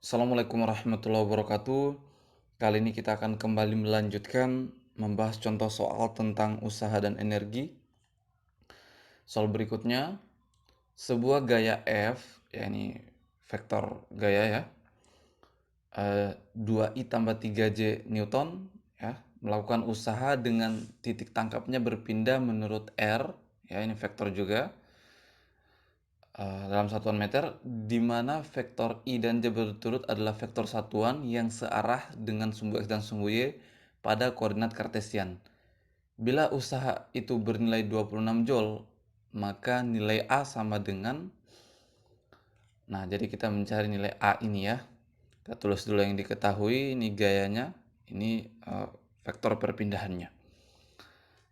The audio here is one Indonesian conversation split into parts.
Assalamualaikum warahmatullahi wabarakatuh. Kali ini kita akan kembali melanjutkan membahas contoh soal tentang usaha dan energi. Soal berikutnya, sebuah gaya F, ya ini vektor gaya ya, 2I tambah 3J Newton ya, melakukan usaha dengan titik tangkapnya berpindah menurut R, ya ini vektor juga, dalam satuan meter, di mana vektor I dan J berturut adalah vektor satuan yang searah dengan sumbu X dan sumbu Y pada koordinat kartesian. Bila usaha itu bernilai 26 Joule, maka nilai A sama dengan, nah jadi kita mencari nilai A ini ya. Kita tulis dulu yang diketahui, ini gayanya, ini vektor perpindahannya.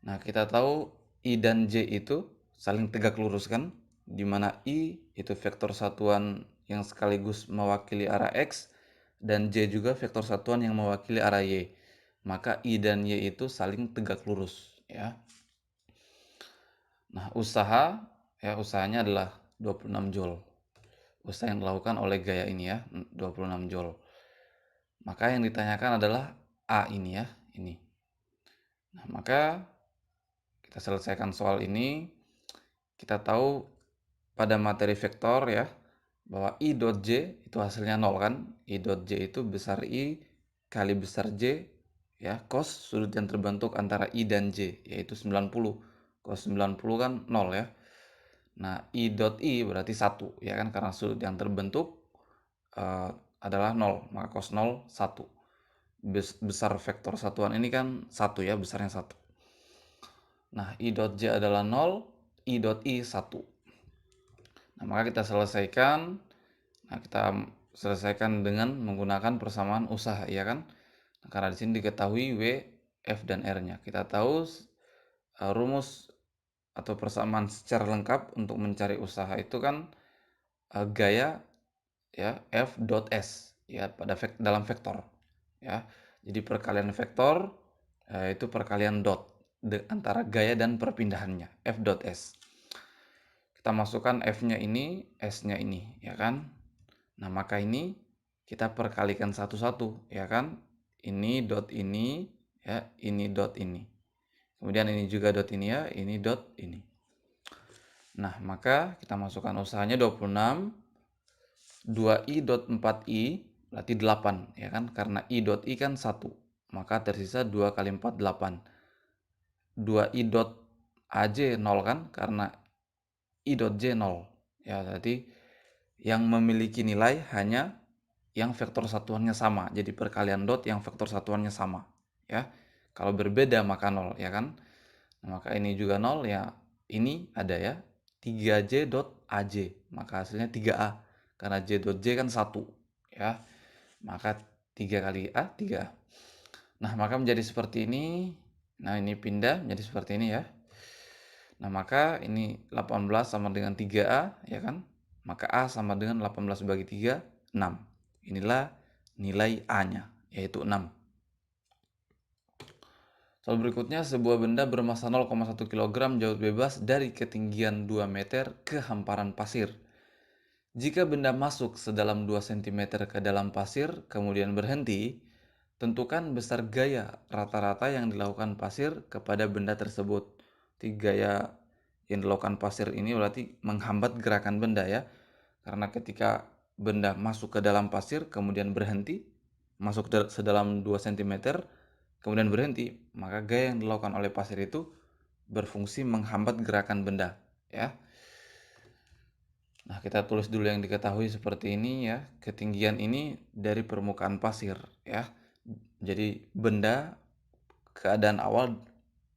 Nah, kita tahu I dan J itu saling tegak lurus kan, di mana I itu vektor satuan yang sekaligus mewakili arah X, dan J juga vektor satuan yang mewakili arah Y. Maka I dan Y itu saling tegak lurus ya. Nah, usahanya adalah 26 Joule. Usaha yang dilakukan oleh gaya ini ya, 26 Joule. Maka yang ditanyakan adalah A ini ya, ini. Nah, maka kita selesaikan soal ini. Kita tahu pada materi vektor ya, bahwa I dot J itu hasilnya 0 kan. I dot J itu besar I kali besar J ya, cos sudut yang terbentuk antara I dan J, yaitu 90. Cos 90 kan 0 ya. Nah, I dot I berarti 1 ya kan, karena sudut yang terbentuk adalah 0, maka cos 0 1. Besar vektor satuan ini kan 1 ya, besarnya 1. Nah, I dot J adalah 0, I dot I 1. Nah, maka kita selesaikan. Nah, kita selesaikan dengan menggunakan persamaan usaha, ya kan? Nah, karena di sini diketahui W, F, dan R-nya. Kita tahu rumus atau persamaan secara lengkap untuk mencari usaha itu kan gaya ya F dot S ya pada dalam vektor ya. Jadi perkalian vektor itu perkalian dot antara gaya dan perpindahannya, F dot S. Kita masukkan F-nya ini, S-nya ini, ya kan? Nah, maka ini kita perkalikan satu-satu, ya kan? Ini dot ini, ya, ini dot ini. Kemudian ini juga dot ini ya, ini dot ini. Nah, maka kita masukkan usahanya 26. 2i dot 4i berarti 8, ya kan? Karena i dot i kan 1. Maka tersisa 2 kali 4 8. 2i dot aj 0 kan? Karena I dot J 0. Ya, berarti yang memiliki nilai hanya yang vektor satuannya sama. Jadi perkalian dot yang vektor satuannya sama, ya. Kalau berbeda maka 0, ya kan? Nah, maka ini juga 0 ya. Ini ada ya. 3J dot AJ. Maka hasilnya 3A. Karena J dot J kan 1, ya. Maka 3 kali A 3A. Nah, maka menjadi seperti ini. Nah, ini pindah menjadi seperti ini ya. Nah, maka ini 18 sama dengan 3A, ya kan? Maka A sama dengan 18 bagi 3, 6. Inilah nilai A-nya, yaitu 6. Soal berikutnya, sebuah benda bermassa 0,1 kg jauh bebas dari ketinggian 2 meter ke hamparan pasir. Jika benda masuk sedalam 2 cm ke dalam pasir, kemudian berhenti, tentukan besar gaya rata-rata yang dilakukan pasir kepada benda tersebut. Gaya yang dilakukan pasir ini berarti menghambat gerakan benda ya. Karena ketika benda masuk ke dalam pasir kemudian berhenti, masuk sedalam 2 cm, kemudian berhenti, maka gaya yang dilakukan oleh pasir itu berfungsi menghambat gerakan benda ya. Nah, kita tulis dulu yang diketahui seperti ini ya. Ketinggian ini dari permukaan pasir ya. Jadi benda keadaan awal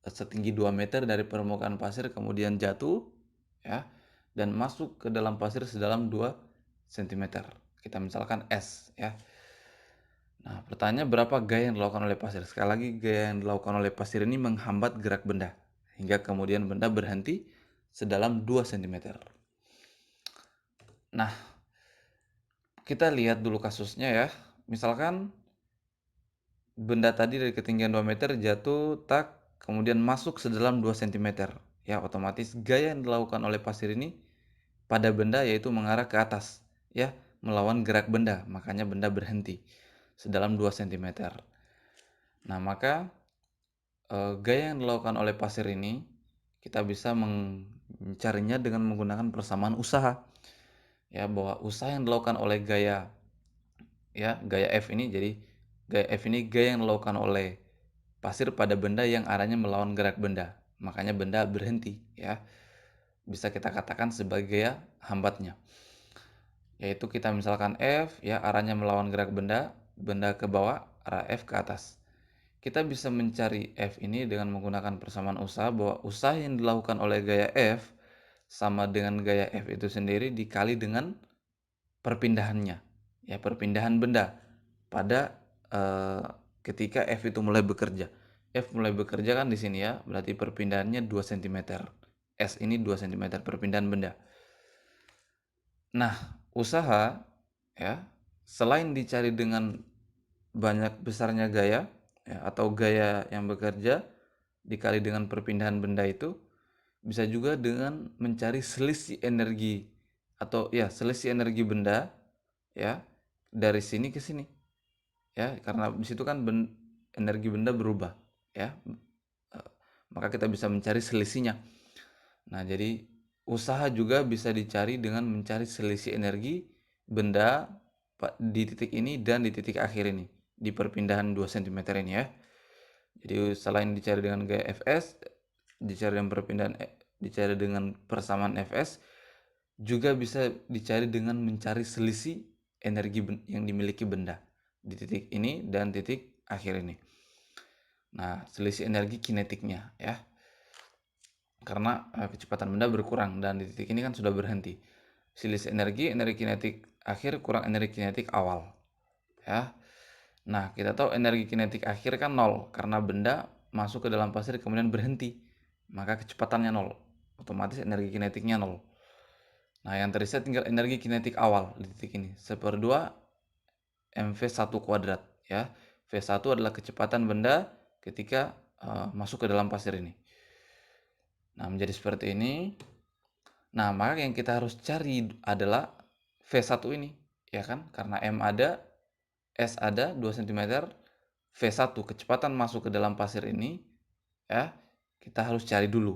setinggi 2 meter dari permukaan pasir kemudian jatuh ya dan masuk ke dalam pasir sedalam 2 cm. Kita misalkan S ya. Nah, pertanyaannya berapa gaya yang dilakukan oleh pasir? Sekali lagi, gaya yang dilakukan oleh pasir ini menghambat gerak benda hingga kemudian benda berhenti sedalam 2 cm. Nah, kita lihat dulu kasusnya ya. Misalkan benda tadi dari ketinggian 2 meter jatuh tak kemudian masuk sedalam 2 cm. Ya, otomatis gaya yang dilakukan oleh pasir ini pada benda yaitu mengarah ke atas, ya. melawan gerak benda, makanya benda berhenti sedalam 2 sentimeter. Nah, maka gaya yang dilakukan oleh pasir ini, kita bisa mencarinya dengan menggunakan persamaan usaha. Ya, bahwa usaha yang dilakukan oleh gaya gaya F ini, jadi gaya F ini gaya yang dilakukan oleh pasir pada benda yang arahnya melawan gerak benda. Makanya benda berhenti, ya. Bisa kita katakan sebagai gaya hambatnya. Yaitu kita misalkan F, ya, arahnya melawan gerak benda, benda ke bawah, arah F ke atas. Kita bisa mencari F ini dengan menggunakan persamaan usaha, bahwa usaha yang dilakukan oleh gaya F sama dengan gaya F itu sendiri dikali dengan perpindahannya. Ya, perpindahan benda pada ketika F itu mulai bekerja. F mulai bekerja kan di sini ya, berarti perpindahannya 2 cm. S ini 2 cm perpindahan benda. Nah, usaha, ya, selain dicari dengan banyak besarnya gaya, ya, atau gaya yang bekerja dikali dengan perpindahan benda itu, bisa juga dengan mencari selisih energi, atau ya selisih energi benda, ya, dari sini ke sini, ya, karena di situ kan energi benda berubah, ya, maka kita bisa mencari selisihnya. Nah, jadi usaha juga bisa dicari dengan mencari selisih energi benda di titik ini dan di titik akhir ini, di perpindahan 2 cm ini, ya. Jadi selain dicari dengan gaya Fs, dicari dengan persamaan Fs, juga bisa dicari dengan mencari selisih energi yang dimiliki benda di titik ini dan titik akhir ini. Nah, selisih energi kinetiknya, ya. Karena kecepatan benda berkurang dan di titik ini kan sudah berhenti. Selisih energi kinetik akhir kurang energi kinetik awal, ya. Nah, kita tahu energi kinetik akhir kan 0 karena benda masuk ke dalam pasir kemudian berhenti. Maka kecepatannya 0. Otomatis energi kinetiknya 0. Nah, yang tersisa tinggal energi kinetik awal di titik ini. 1/2 mv1 kuadrat, ya. V1 adalah kecepatan benda ketika masuk ke dalam pasir ini. Nah, menjadi seperti ini. Nah, maka yang kita harus cari adalah V1 ini, ya kan? Karena M ada, S ada 2 cm, V1 kecepatan masuk ke dalam pasir ini, ya, kita harus cari dulu.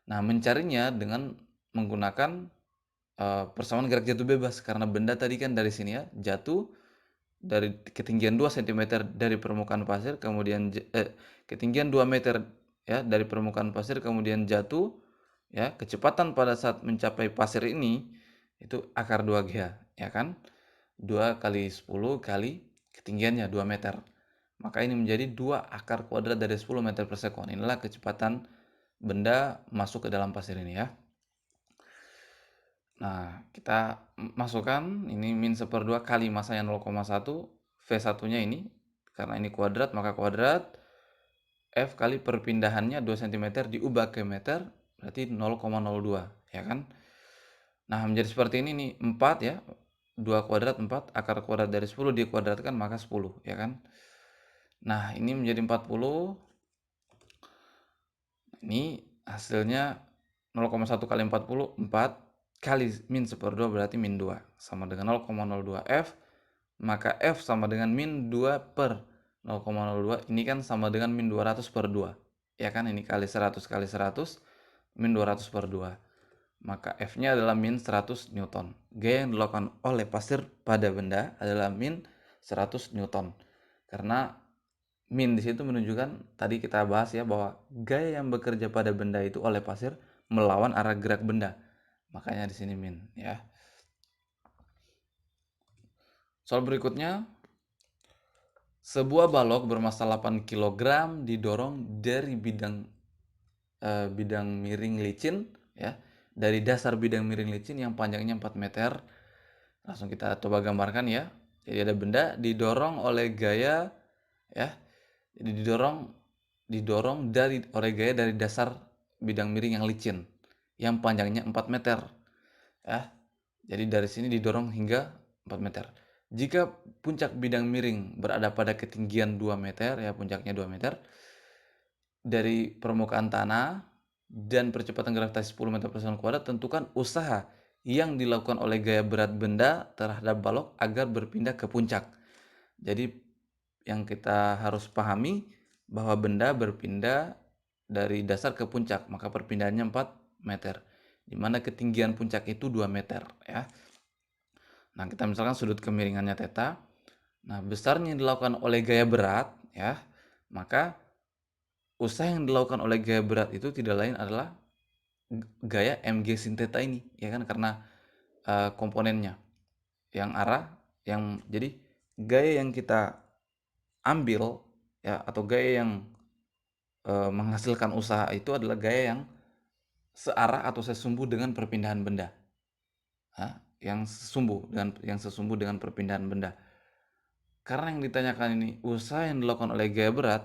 Nah, mencarinya dengan menggunakan persamaan gerak jatuh bebas, karena benda tadi kan dari sini, ya, jatuh dari ketinggian 2 cm dari permukaan pasir, kemudian ketinggian 2 meter, ya, dari permukaan pasir, kemudian jatuh, ya, kecepatan pada saat mencapai pasir ini itu akar 2G, ya kan? 2 kali 10 kali ketinggiannya 2 meter. Maka ini menjadi 2 akar kuadrat dari 10 meter per sekon. Inilah kecepatan benda masuk ke dalam pasir ini, ya. Nah, kita masukkan ini min 1/2 kali masanya 0,1, V1-nya ini, karena ini kuadrat maka kuadrat, F kali perpindahannya 2 cm diubah ke meter, berarti 0,02, ya kan? Nah, menjadi seperti ini nih, 4, ya, 2 kuadrat 4, akar kuadrat dari 10 dikuadratkan maka 10, ya kan? Nah, ini menjadi 40, ini hasilnya 0,1 kali 40, 4 kali min 1/2 berarti min 2, sama dengan 0,02 F, maka F sama dengan min 2 per 0,02, ini kan sama dengan min 200 per 2, ya kan, ini kali 100 kali 100, min 200 per 2, maka F-nya adalah min 100 Newton. Gaya yang dilakukan oleh pasir pada benda adalah min 100 Newton, karena min di situ menunjukkan, tadi kita bahas ya, bahwa gaya yang bekerja pada benda itu oleh pasir melawan arah gerak benda. Makanya di sini min, ya. Soal berikutnya, sebuah balok bermasa 8 kg didorong dari bidang miring licin, ya, dari dasar bidang miring licin yang panjangnya 4 meter. Langsung kita coba gambarkan, ya. Jadi ada benda didorong oleh gaya, ya. Jadi didorong oleh gaya dari dasar bidang miring yang licin yang panjangnya 4 meter, ya. Jadi dari sini didorong hingga 4 meter. Jika puncak bidang miring berada pada ketinggian 2 meter, ya, puncaknya 2 meter dari permukaan tanah dan percepatan gravitasi 10 meter per sekon kuadrat, tentukan usaha yang dilakukan oleh gaya berat benda terhadap balok agar berpindah ke puncak. Jadi yang kita harus pahami bahwa benda berpindah dari dasar ke puncak, maka perpindahannya 4 meter. Di mana ketinggian puncak itu 2 meter ya. Nah, kita misalkan sudut kemiringannya theta. Nah, besarnya yang dilakukan oleh gaya berat ya, maka usaha yang dilakukan oleh gaya berat itu tidak lain adalah gaya mg sin theta ini, ya kan, karena komponennya yang arah yang jadi gaya yang kita ambil ya atau gaya yang menghasilkan usaha itu adalah gaya yang searah atau sesumbu dengan perpindahan benda. Yang sesumbu dengan perpindahan benda. Karena yang ditanyakan ini usaha yang dilakukan oleh gaya berat.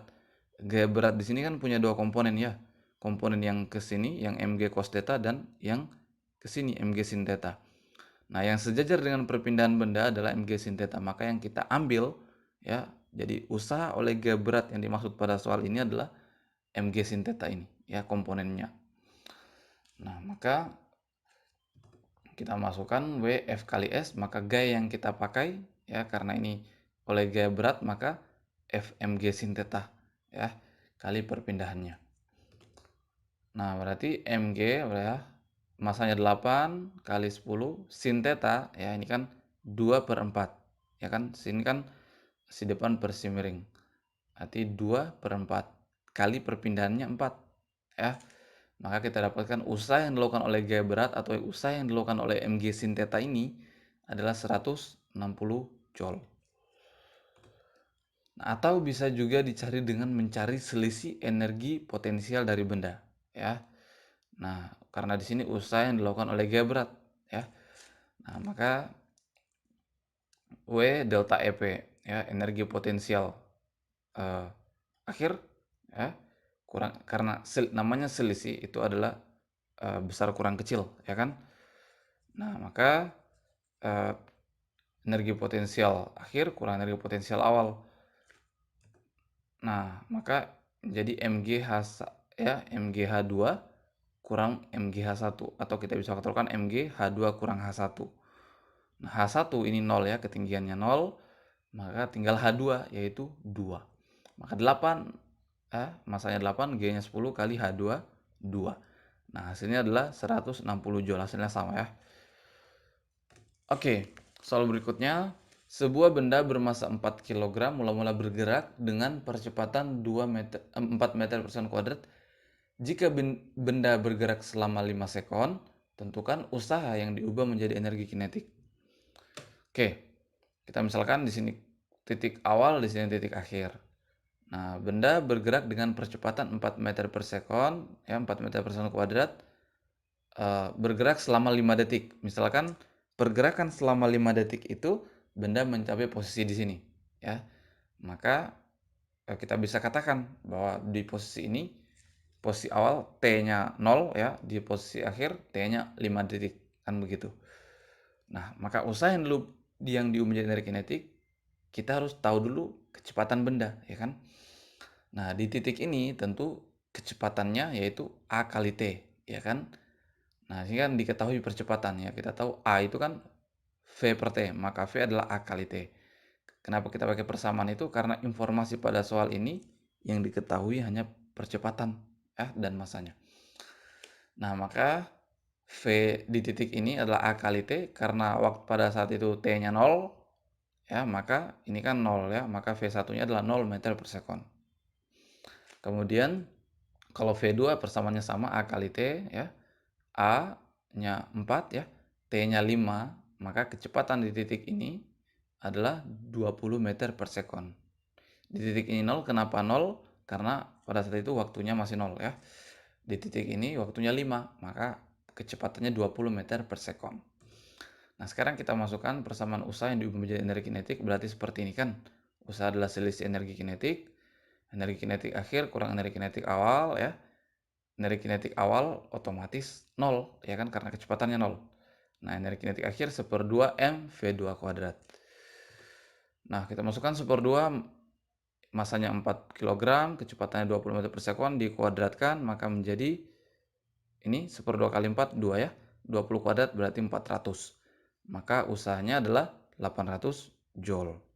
Gaya berat di sini kan punya dua komponen ya. Komponen yang ke sini yang mg cos theta dan yang ke sini mg sin theta. Nah, yang sejajar dengan perpindahan benda adalah mg sin theta. Maka yang kita ambil ya, jadi usaha oleh gaya berat yang dimaksud pada soal ini adalah mg sin theta ini ya komponennya. Nah, maka kita masukkan W F kali S, maka gaya yang kita pakai ya karena ini oleh gaya berat maka F mg sin theta ya kali perpindahannya. Nah, berarti mg ya masanya 8 kali 10 sin theta ya ini kan 2/4 ya kan, sini kan si depan per si miring. Berarti 2/4 kali perpindahannya 4 ya. Maka kita dapatkan usaha yang dilakukan oleh gaya berat atau usaha yang dilakukan oleh mg sin theta ini adalah 160 joule. Nah, atau bisa juga dicari dengan mencari selisih energi potensial dari benda ya. Nah, karena di sini usaha yang dilakukan oleh gaya berat ya. Nah, maka W delta EP ya energi potensial akhir ya kurang karena namanya selisih itu adalah besar kurang kecil ya kan. Nah, maka energi potensial akhir kurang energi potensial awal. Nah, maka jadi MGH ya MGH2 kurang MGH1 atau kita bisa faktolkan MGH2 kurang H1. Nah, H1 ini 0 ya, ketinggiannya 0, maka tinggal H2 yaitu 2. Maka 8 masanya 8, G-nya 10 kali H2 2. Nah, hasilnya adalah 160 joule, hasilnya sama ya. Oke, soal berikutnya, sebuah benda bermasa 4 kg mula-mula bergerak dengan percepatan 4 meter per sekon kuadrat. Jika benda bergerak selama 5 sekon, tentukan usaha yang diubah menjadi energi kinetik. Oke, kita misalkan di sini titik awal, di sini titik akhir. Nah, benda bergerak dengan percepatan 4 meter per sekon, ya 4 meter per sekon kuadrat, bergerak selama 5 detik. Misalkan pergerakan selama 5 detik itu benda mencapai posisi di sini, ya. Maka kita bisa katakan bahwa di posisi ini, posisi awal T-nya 0 ya, di posisi akhir T-nya 5 detik, kan begitu. Nah, maka usaha yang diubah menjadi energi kinetik, kita harus tahu dulu kecepatan benda, ya kan? Nah, di titik ini tentu kecepatannya yaitu A kali T, ya kan? Nah, ini kan diketahui percepatannya. Kita tahu A itu kan V per T, maka V adalah A kali T. Kenapa kita pakai persamaan itu? Karena informasi pada soal ini yang diketahui hanya percepatan dan masanya. Nah, maka V di titik ini adalah A kali T karena waktu pada saat itu T-nya 0 ya, maka ini kan 0 ya, maka V1-nya adalah 0 meter per sekon. Kemudian kalau V2 persamaannya sama A kali T ya. A-nya 4 ya, T-nya 5, maka kecepatan di titik ini adalah 20 meter per sekon. Di titik ini 0, kenapa 0? Karena pada saat itu waktunya masih 0 ya. Di titik ini waktunya 5, maka kecepatannya 20 meter per sekon. Nah, sekarang kita masukkan persamaan usaha yang diubah menjadi energi kinetik, berarti seperti ini kan. Usaha adalah selisih energi kinetik akhir kurang energi kinetik awal ya. Energi kinetik awal otomatis 0 ya kan karena kecepatannya 0. Nah, energi kinetik akhir 1/2 mv2 kuadrat. Nah, kita masukkan 1/2 masanya 4 kg, kecepatannya 20 meter per sekon dikuadratkan maka menjadi ini 1/2 kali 4 2 ya. 20 kuadrat berarti 400. Maka usahanya adalah 800 joule.